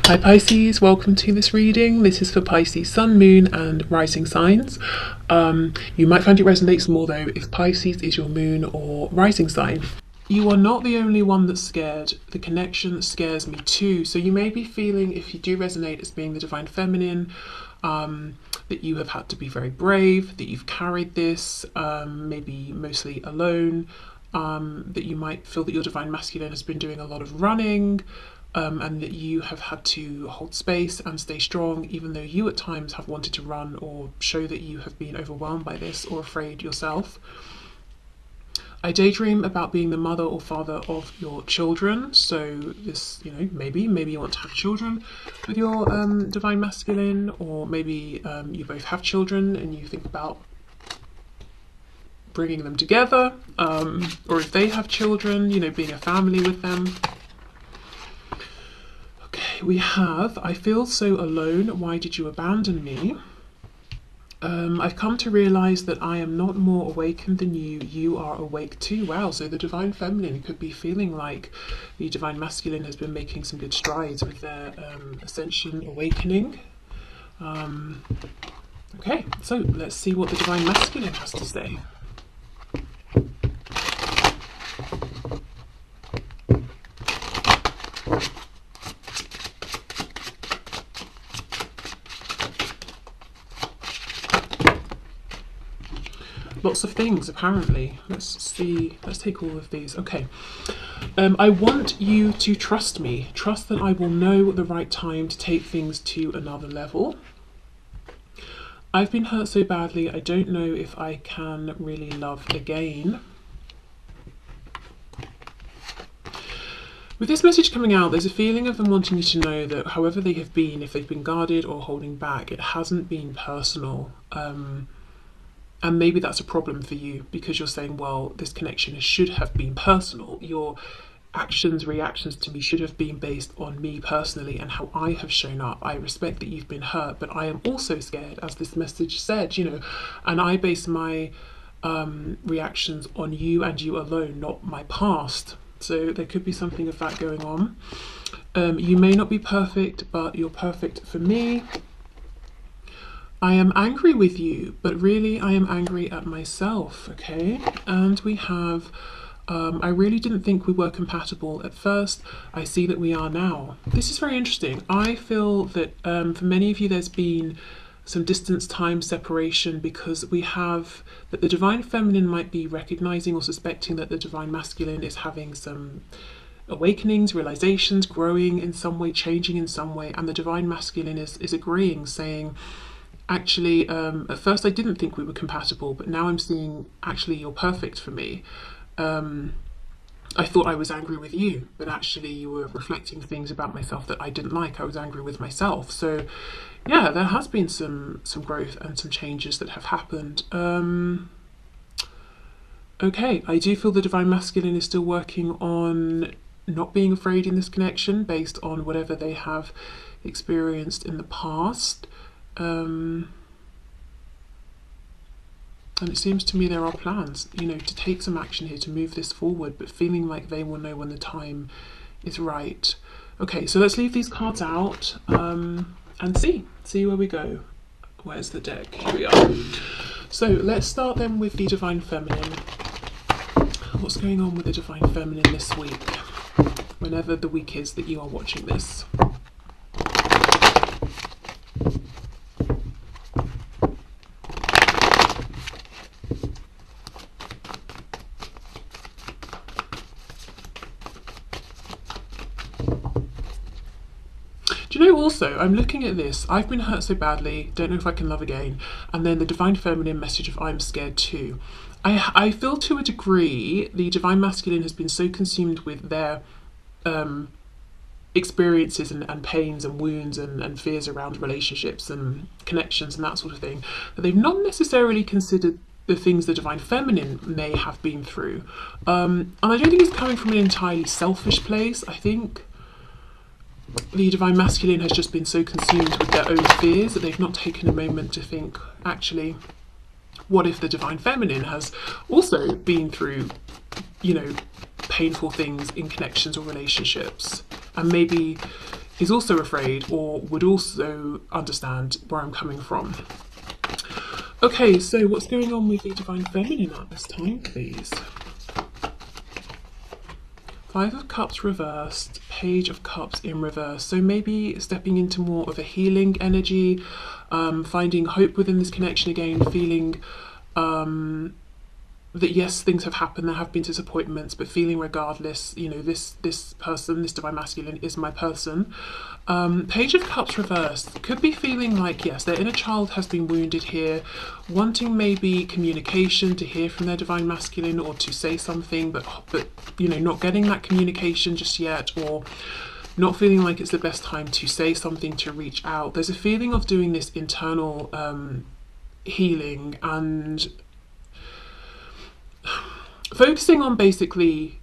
Hi Pisces, welcome to this reading. This is for Pisces Sun, Moon and Rising signs. You might find it resonates more though if Pisces is your moon or rising sign. You are not the only one that's scared. The connection scares me too. So you may be feeling, if you do resonate as being the divine feminine, that you have had to be very brave, that you've carried this, maybe mostly alone, that you might feel that your divine masculine has been doing a lot of running, and that you have had to hold space and stay strong, even though you at times have wanted to run or show that you have been overwhelmed by this or afraid yourself. I daydream about being the mother or father of your children. So this, maybe you want to have children with your divine masculine, or maybe you both have children and you think about bringing them together, or if they have children, being a family with them. Okay, we have, I feel so alone, why did you abandon me? I've come to realise that I am not more awakened than you, you are awake too. Wow, so the divine feminine could be feeling like the divine masculine has been making some good strides with their ascension awakening. Okay, so let's see what the divine masculine has to say. Lots of things, apparently. Let's see. Let's take all of these. Okay. I want you to trust me. Trust that I will know the right time to take things to another level. I've been hurt so badly, I don't know if I can really love again. With this message coming out, there's a feeling of them wanting you to know that however they have been, if they've been guarded or holding back, it hasn't been personal. And maybe that's a problem for you because you're saying, well, this connection should have been personal. Your actions, reactions to me should have been based on me personally and how I have shown up. I respect that you've been hurt, but I am also scared, as this message said, and I base my reactions on you and you alone, not my past. So there could be something of that going on. You may not be perfect, but you're perfect for me. I am angry with you, but really I am angry at myself, okay? And we have, I really didn't think we were compatible at first. I see that we are now. This is very interesting. I feel that for many of you there's been some distance, time, separation, because we have that the divine feminine might be recognizing or suspecting that the divine masculine is having some awakenings, realizations, growing in some way, changing in some way, and the divine masculine is agreeing, saying, actually, at first I didn't think we were compatible, but now I'm seeing actually you're perfect for me. I thought I was angry with you, but actually you were reflecting things about myself that I didn't like. I was angry with myself. So yeah, there has been some growth and some changes that have happened. Okay, I do feel the divine masculine is still working on not being afraid in this connection based on whatever they have experienced in the past. And it seems to me there are plans, to take some action here, to move this forward, but feeling like they will know when the time is right. Okay, so let's leave these cards out and see where we go. Where's the deck? Here we are. So let's start then with the divine feminine. What's going on with the divine feminine this week? Whenever the week is that you are watching this. Also, I'm looking at this, I've been hurt so badly, don't know if I can love again, and then the divine feminine message of I'm scared too. I feel to a degree the divine masculine has been so consumed with their experiences and pains and wounds and fears around relationships and connections and that sort of thing, that they've not necessarily considered the things the divine feminine may have been through. And I don't think it's coming from an entirely selfish place. I think the divine masculine has just been so consumed with their own fears that they've not taken a moment to think, actually, what if the divine feminine has also been through, painful things in connections or relationships, and maybe is also afraid or would also understand where I'm coming from. Okay, so what's going on with the Divine Feminine at this time, please? Five of Cups reversed, Page of Cups in reverse. So maybe stepping into more of a healing energy, finding hope within this connection again, feeling that yes, things have happened, there have been disappointments, but feeling regardless, you know, this person, this divine masculine is my person. Page of Cups reversed could be feeling like, yes, their inner child has been wounded here, wanting maybe communication, to hear from their divine masculine or to say something, but you know, not getting that communication just yet, or not feeling like it's the best time to say something, to reach out. There's a feeling of doing this internal healing and focusing on basically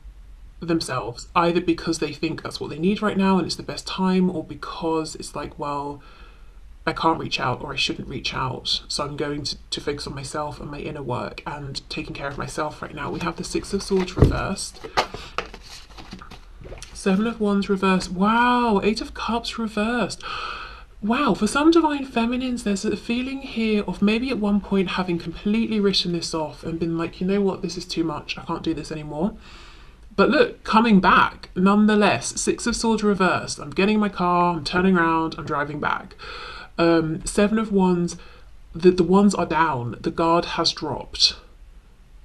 themselves, either because they think that's what they need right now and it's the best time, or because it's like, well, I can't reach out or I shouldn't reach out, so I'm going to focus on myself and my inner work and taking care of myself right now. We have the Six of Swords reversed, Seven of Wands reversed, wow, Eight of Cups reversed. Wow, for some divine feminines, there's a feeling here of maybe at one point having completely written this off and been like, you know what, this is too much, I can't do this anymore. But look, coming back, nonetheless, Six of Swords reversed. I'm getting in my car, I'm turning around, I'm driving back. Seven of Wands, the wands are down, the guard has dropped.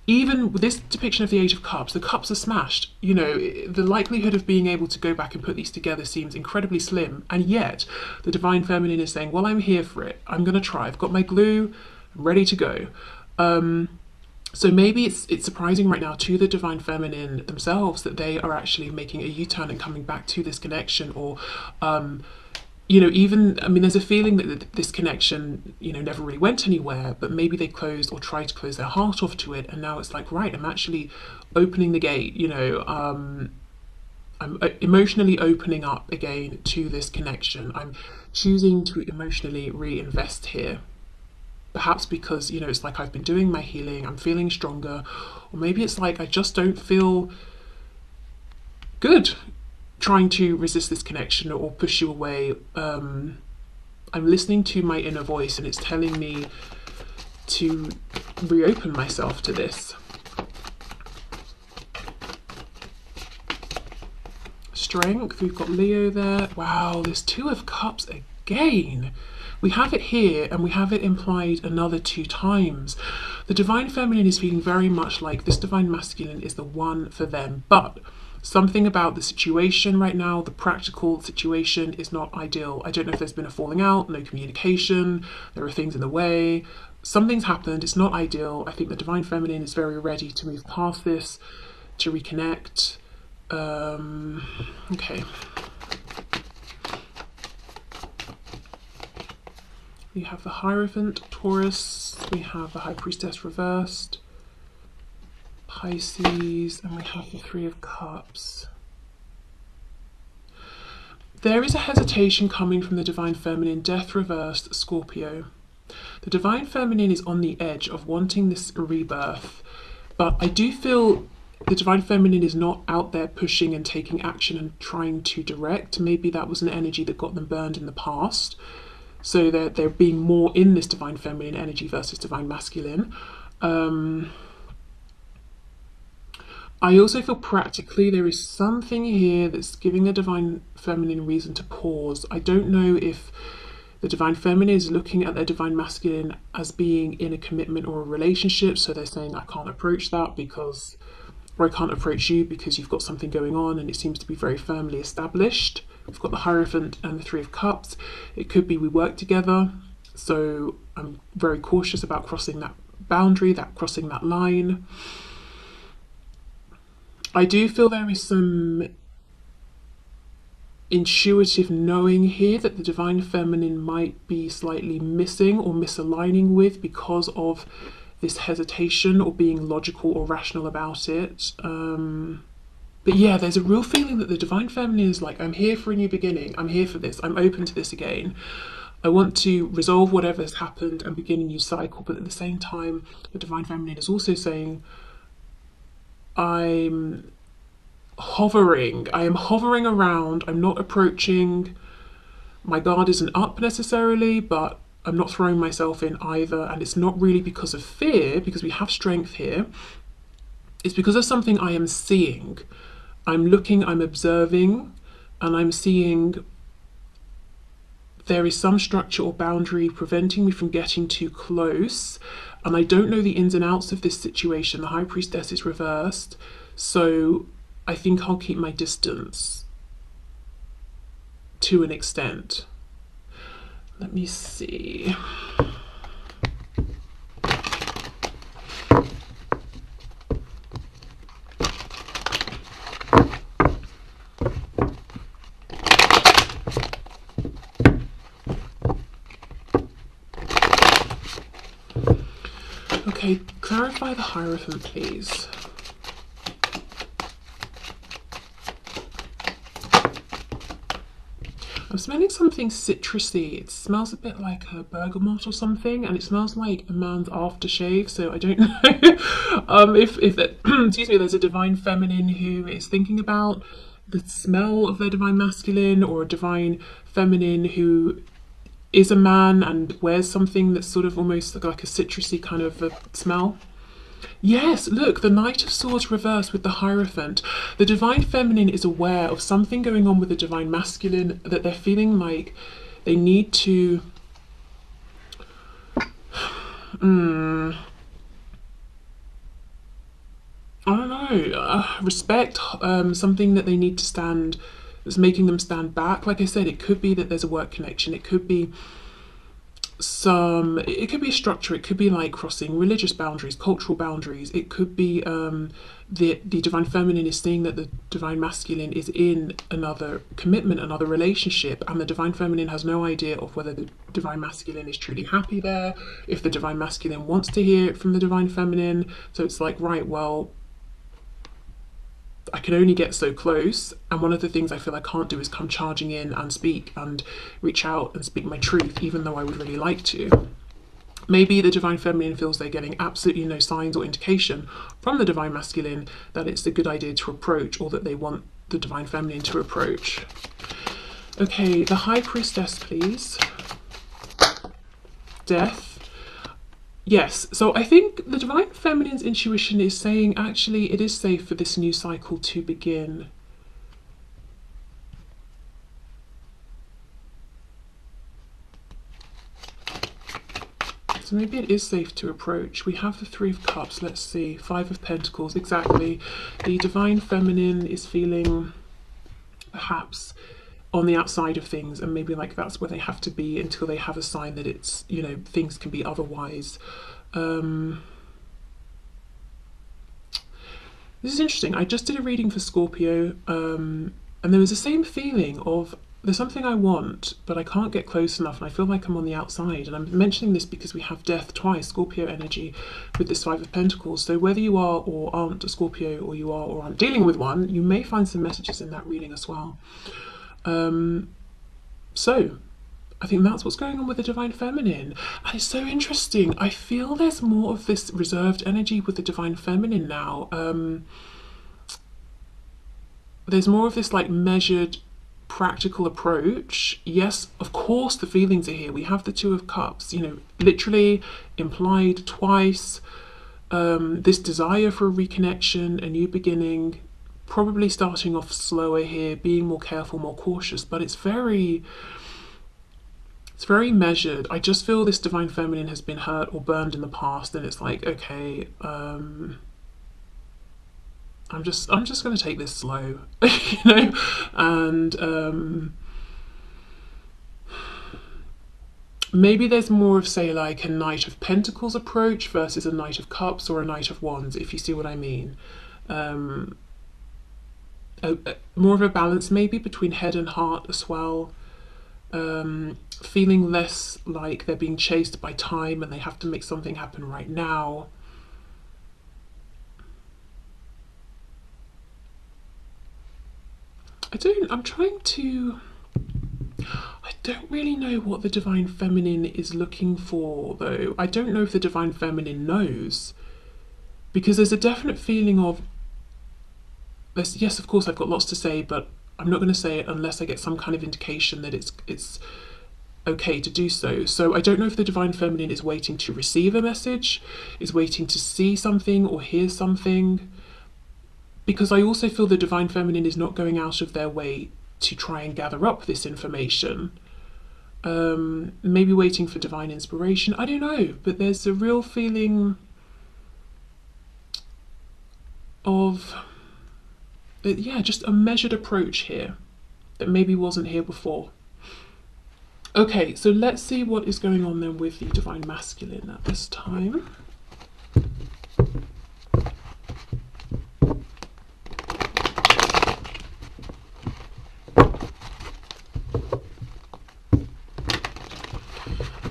Even with this depiction of the Age of Cups, the cups are smashed. You know, the likelihood of being able to go back and put these together seems incredibly slim. And yet, the Divine Feminine is saying, well, I'm here for it. I'm going to try. I've got my glue. I'm ready to go. So maybe it's surprising right now to the Divine Feminine themselves that they are actually making a U-turn and coming back to this connection, or you know, even, I mean, there's a feeling that this connection, you know, never really went anywhere, but maybe they closed or tried to close their heart off to it, and now it's like, right, I'm actually opening the gate, you know, I'm emotionally opening up again to this connection. I'm choosing to emotionally reinvest here. Perhaps because, you know, it's like I've been doing my healing, I'm feeling stronger, or maybe it's like I just don't feel good trying to resist this connection or push you away. I'm listening to my inner voice and it's telling me to reopen myself to this. Strength, we've got Leo there. Wow, there's Two of Cups again. We have it here and we have it implied another 2 times. The Divine Feminine is feeling very much like this Divine Masculine is the one for them, but something about the situation right now, the practical situation, is not ideal. I don't know if there's been a falling out, no communication, there are things in the way, something's happened, it's not ideal. I think the Divine Feminine is very ready to move past this, to reconnect. Okay. We have the Hierophant, Taurus, we have the High Priestess reversed, Pisces, and we have the Three of Cups. There is a hesitation coming from the Divine Feminine, Death reversed, Scorpio. The Divine Feminine is on the edge of wanting this rebirth, but I do feel the Divine Feminine is not out there pushing and taking action and trying to direct. Maybe that was an energy that got them burned in the past. So they're being more in this Divine Feminine energy versus Divine Masculine. I also feel practically there is something here that's giving the Divine Feminine reason to pause. I don't know if the Divine Feminine is looking at their Divine Masculine as being in a commitment or a relationship, so they're saying, I can't approach that because, or I can't approach you because you've got something going on and it seems to be very firmly established. We've got the Hierophant and the Three of Cups. It could be we work together, so I'm very cautious about crossing that boundary, crossing that line. I do feel there is some intuitive knowing here that the Divine Feminine might be slightly missing or misaligning with because of this hesitation or being logical or rational about it. But yeah, there's a real feeling that the Divine Feminine is like, I'm here for a new beginning, I'm here for this, I'm open to this again. I want to resolve whatever has happened and begin a new cycle, but at the same time, the Divine Feminine is also saying, I am hovering around, I'm not approaching, my guard isn't up necessarily, but I'm not throwing myself in either. And it's not really because of fear, because we have strength here. It's because of something I am seeing. I'm looking, I'm observing, and I'm seeing there is some structure or boundary preventing me from getting too close. And I don't know the ins and outs of this situation. The High Priestess is reversed. So I think I'll keep my distance to an extent. Let me see. Okay, clarify the Hierophant, please. I'm smelling something citrusy. It smells a bit like a bergamot or something, and it smells like a man's aftershave. So I don't know if that, excuse me, there's a divine feminine who is thinking about the smell of their divine masculine, or a divine feminine who is a man and wears something that's sort of almost like a citrusy kind of a smell. Yes, look, the Knight of Swords reversed with the Hierophant. The divine feminine is aware of something going on with the divine masculine, that they're feeling like they need to I don't know, respect something that they need to stand, that's making them stand back. Like I said, it could be that there's a work connection. It could be it could be a structure. It could be like crossing religious boundaries, cultural boundaries. It could be the divine feminine is seeing that the divine masculine is in another commitment, another relationship, and the divine feminine has no idea of whether the divine masculine is truly happy there, if the divine masculine wants to hear it from the divine feminine. So it's like, right, well, I can only get so close, and one of the things I feel I can't do is come charging in and speak and reach out and speak my truth, even though I would really like to. Maybe the divine feminine feels they're getting absolutely no signs or indication from the divine masculine that it's a good idea to approach, or that they want the divine feminine to approach. Okay, the High Priestess, please. Death. Yes, so I think the divine feminine's intuition is saying, actually, it is safe for this new cycle to begin. So maybe it is safe to approach. We have the Three of Cups, let's see, Five of Pentacles, exactly. The divine feminine is feeling perhaps on the outside of things, and maybe like that's where they have to be until they have a sign that it's, you know, things can be otherwise. This is interesting. I just did a reading for Scorpio, and there was the same feeling of there's something I want, but I can't get close enough, and I feel like I'm on the outside. And I'm mentioning this because we have death twice, Scorpio energy, with this Five of Pentacles. So whether you are or aren't a Scorpio, or you are or aren't dealing with one, you may find some messages in that reading as well. So I think that's what's going on with the divine feminine. And it's so interesting. I feel there's more of this reserved energy with the divine feminine now. There's more of this like measured, practical approach. Yes, of course the feelings are here. We have the Two of Cups, you know, literally implied twice. This desire for a reconnection, a new beginning, probably starting off slower here, being more careful, more cautious, but it's very measured. I just feel this divine feminine has been hurt or burned in the past, and it's like, okay, I'm just going to take this slow, you know, and maybe there's more of, say, like a Knight of Pentacles approach versus a Knight of Cups or a Knight of Wands, if you see what I mean. More of a balance maybe between head and heart as well. Feeling less like they're being chased by time and they have to make something happen right now. I don't really know what the divine feminine is looking for, though. I don't know if the divine feminine knows, because there's a definite feeling of, yes, of course I've got lots to say, but I'm not going to say it unless I get some kind of indication that it's okay to do so. So I don't know if the divine feminine is waiting to receive a message, is waiting to see something or hear something, because I also feel the divine feminine is not going out of their way to try and gather up this information. Maybe waiting for divine inspiration, I don't know, but there's a real feeling of, yeah, just a measured approach here that maybe wasn't here before. Okay, so let's see what is going on then with the divine masculine at this time.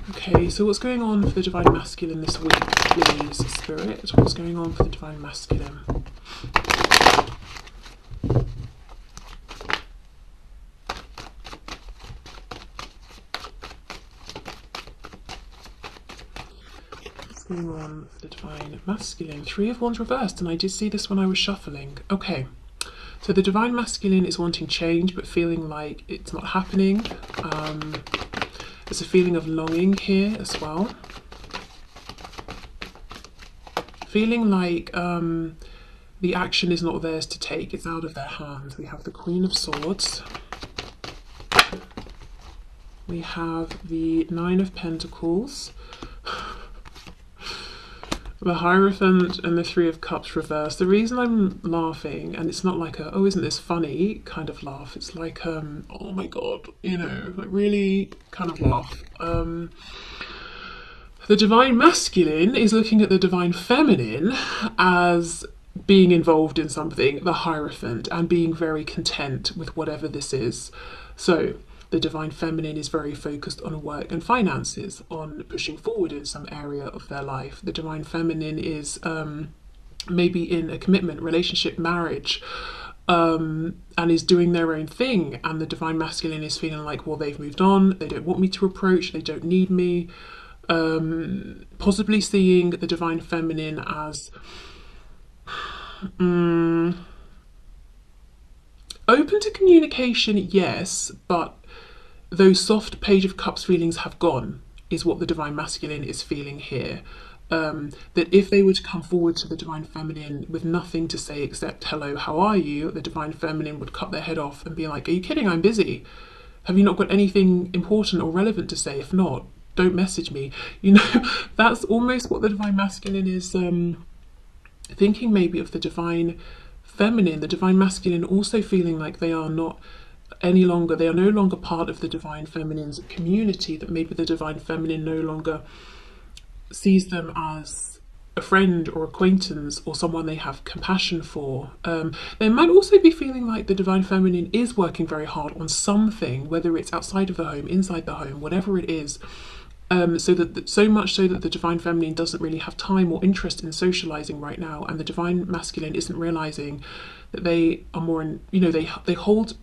Okay, so what's going on for the divine masculine this week, please, Spirit? What's going on for the divine masculine? What's going on for the divine masculine? Three of Wands reversed, and I did see this when I was shuffling. Okay, so the divine masculine is wanting change, but feeling like it's not happening. There's a feeling of longing here as well. Feeling like the action is not theirs to take, it's out of their hands. We have the Queen of Swords. We have the Nine of Pentacles. The Hierophant and the Three of Cups reversed. The reason I'm laughing, and it's not like a, oh, isn't this funny kind of laugh. It's like, oh my God, you know, like really kind of laugh. The divine masculine is looking at the divine feminine as being involved in something, the Hierophant, and being very content with whatever this is. So the divine feminine is very focused on work and finances, on pushing forward in some area of their life. The divine feminine is maybe in a commitment, relationship, marriage, and is doing their own thing. And the divine masculine is feeling like, well, they've moved on, they don't want me to approach, they don't need me. Possibly seeing the divine feminine as open to communication, yes, but those soft Page of Cups feelings have gone, is what the divine masculine is feeling here. That if they were to come forward to the divine feminine with nothing to say except hello, how are you, the divine feminine would cut their head off and be like, are you kidding, I'm busy, have you not got anything important or relevant to say? If not, don't message me. You know, that's almost what the divine masculine is thinking maybe of the divine feminine. The divine masculine also feeling like they are not any longer, they are no longer part of the divine feminine's community, that maybe the divine feminine no longer sees them as a friend or acquaintance or someone they have compassion for. They might also be feeling like the divine feminine is working very hard on something, whether it's outside of the home, inside the home, whatever it is. So much so that the divine feminine doesn't really have time or interest in socializing right now, and the divine masculine isn't realizing that they are more in, you know, they hold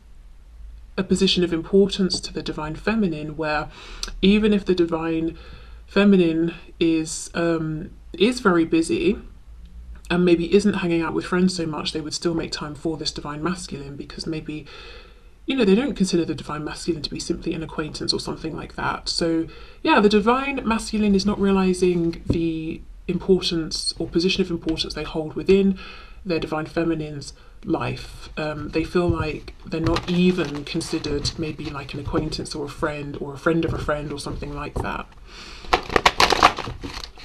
a position of importance to the divine feminine, where even if the divine feminine is very busy and maybe isn't hanging out with friends so much, they would still make time for this divine masculine, because maybe, you know, they don't consider the divine masculine to be simply an acquaintance or something like that. So yeah, the divine masculine is not realizing the importance or position of importance they hold within their divine feminine's life. They feel like they're not even considered maybe like an acquaintance or a friend of a friend or something like that.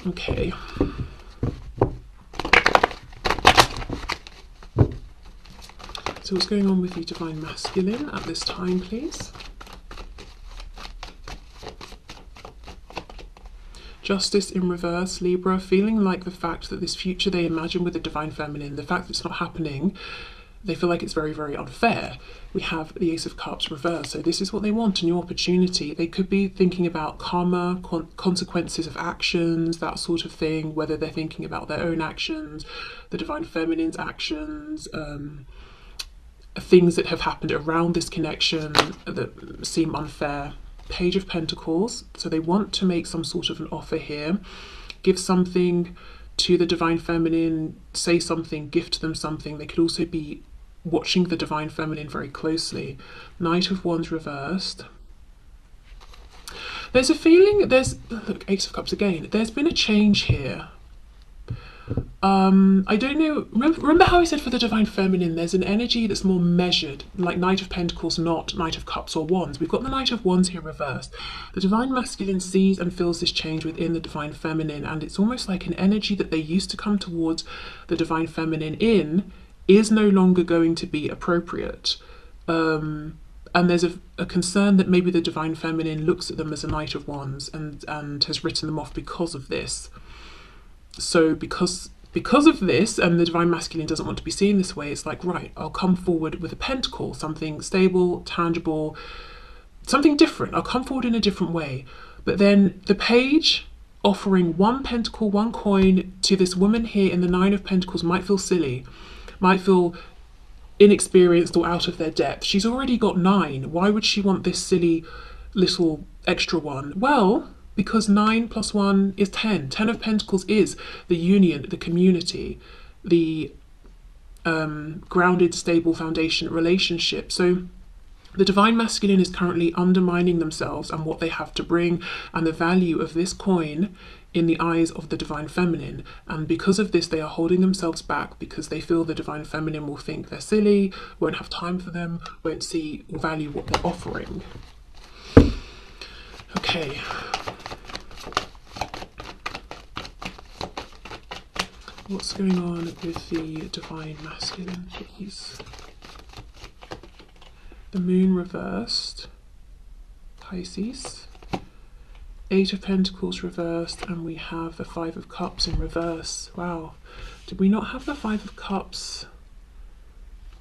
Okay. So what's going on with the divine masculine at this time, please? Justice in reverse, Libra, feeling like the fact that this future they imagine with the divine feminine, the fact that it's not happening, they feel like it's very, very unfair. We have the Ace of Cups reversed, so this is what they want, a new opportunity. They could be thinking about karma, consequences of actions, that sort of thing, whether they're thinking about their own actions, the divine feminine's actions, things that have happened around this connection that seem unfair. Page of Pentacles, so they want to make some sort of an offer here, give something to the divine feminine, say something, gift them something. They could also be watching the divine feminine very closely. Knight of Wands reversed. There's a feeling, look, Ace of Cups again. There's been a change here. I don't know, remember how I said for the divine feminine, there's an energy that's more measured, like Knight of Pentacles, not Knight of Cups or Wands. We've got the Knight of Wands here reversed. The divine masculine sees and feels this change within the divine feminine, and it's almost like an energy that they used to come towards the divine feminine in is no longer going to be appropriate. And there's a concern that maybe the divine feminine looks at them as a Knight of Wands and has written them off because of this. So because of this, and the divine masculine doesn't want to be seen this way, it's like, right, I'll come forward with a pentacle, something stable, tangible, something different. I'll come forward in a different way. But then the page offering one pentacle, one coin to this woman here in the Nine of Pentacles might feel silly, might feel inexperienced or out of their depth. She's already got 9. Why would she want this silly little extra one? Well, because 9 plus 1 is 10. 10 of Pentacles is the union, the community, the grounded, stable foundation relationship. So the divine masculine is currently undermining themselves and what they have to bring and the value of this coin in the eyes of the divine feminine. And because of this, they are holding themselves back because they feel the divine feminine will think they're silly, won't have time for them, won't see or value what they're offering. Okay. What's going on with the divine masculine, please? The moon reversed, Pisces. 8 of Pentacles reversed, and we have the 5 of Cups in reverse. Wow. Did we not have the 5 of Cups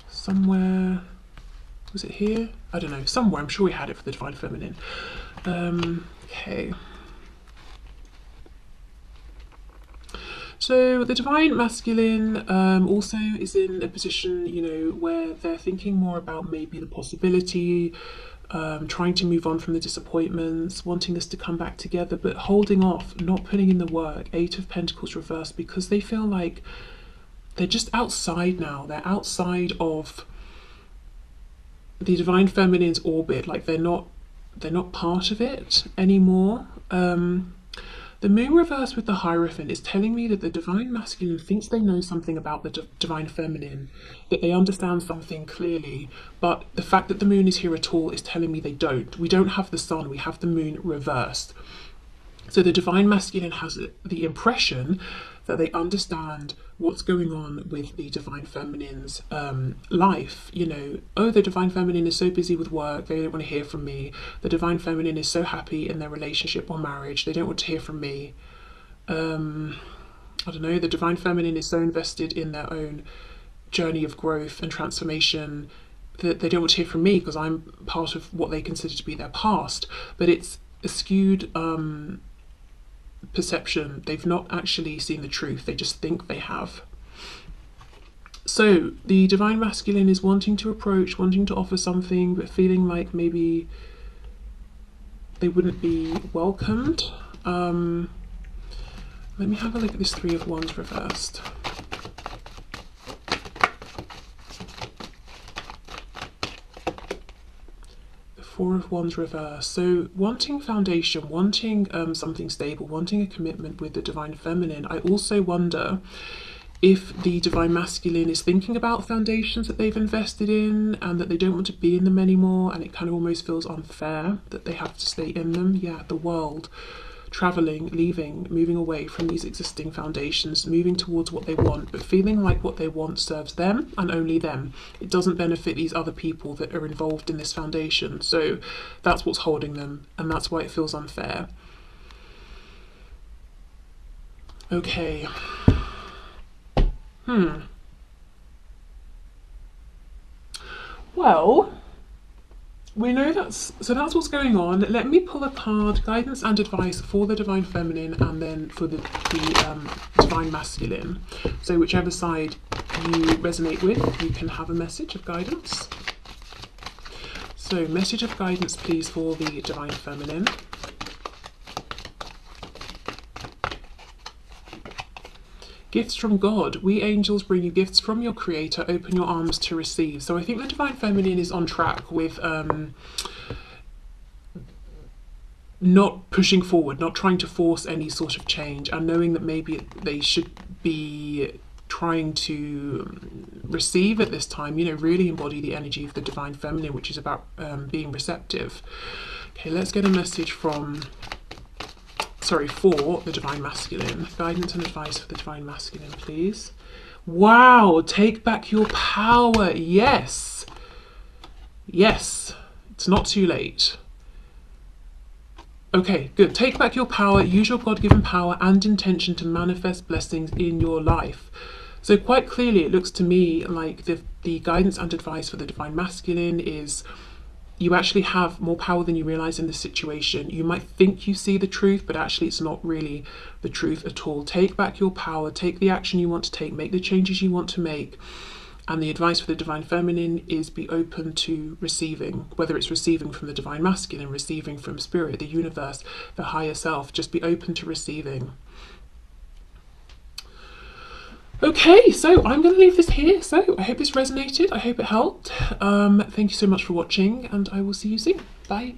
somewhere? Was it here? I don't know. Somewhere. I'm sure we had it for the divine feminine. Okay. So the divine masculine also is in a position, you know, where they're thinking more about maybe the possibility, trying to move on from the disappointments, wanting us to come back together, but holding off, not putting in the work. 8 of Pentacles reversed, because they feel like they're just outside now. They're outside of the divine feminine's orbit. Like they're not part of it anymore. The moon reverse with the Hierophant is telling me that the divine masculine thinks they know something about the divine feminine, that they understand something clearly, but the fact that the moon is here at all is telling me they don't. We don't have the sun, we have the moon reversed. So the divine masculine has the impression that they understand what's going on with the divine feminine's life. You know, oh, the divine feminine is so busy with work, they don't want to hear from me. The divine feminine is so happy in their relationship or marriage, they don't want to hear from me. I don't know, the divine feminine is so invested in their own journey of growth and transformation that they don't want to hear from me because I'm part of what they consider to be their past. But it's a skewed perception. They've not actually seen the truth, they just think they have. So the divine masculine is wanting to approach, wanting to offer something, but feeling like maybe they wouldn't be welcomed. Let me have a look at this 3 of Wands reversed. The 4 of Wands reversed. So wanting foundation, wanting something stable, wanting a commitment with the divine feminine. I also wonder if the divine masculine is thinking about foundations that they've invested in and that they don't want to be in them anymore, and it kind of almost feels unfair that they have to stay in them. Yeah, the world. Traveling, leaving, moving away from these existing foundations, moving towards what they want, but feeling like what they want serves them and only them. It doesn't benefit these other people that are involved in this foundation. So that's what's holding them, and that's why it feels unfair. Okay. Well, we know that's what's going on. Let me pull a card, guidance and advice for the divine feminine and then for the divine masculine. So whichever side you resonate with, you can have a message of guidance. So message of guidance, please, for the divine feminine. Gifts from God. We angels bring you gifts from your creator. Open your arms to receive. So I think the divine feminine is on track with not pushing forward, not trying to force any sort of change, and knowing that maybe they should be trying to receive at this time, you know, really embody the energy of the divine feminine, which is about being receptive. Okay, let's get a message from, for the divine masculine. Guidance and advice for the divine masculine, please. Wow, take back your power. Yes. Yes, it's not too late. Okay, good. Take back your power, use your God-given power and intention to manifest blessings in your life. So quite clearly, it looks to me like the guidance and advice for the divine masculine is you actually have more power than you realize in this situation. You might think you see the truth, but actually it's not really the truth at all. Take back your power, take the action you want to take, make the changes you want to make. And the advice for the divine feminine is be open to receiving, whether it's receiving from the divine masculine, receiving from spirit, the universe, the higher self. Just be open to receiving. Okay, so I'm going to leave this here. So I hope this resonated. I hope it helped. Thank you so much for watching, and I will see you soon. Bye.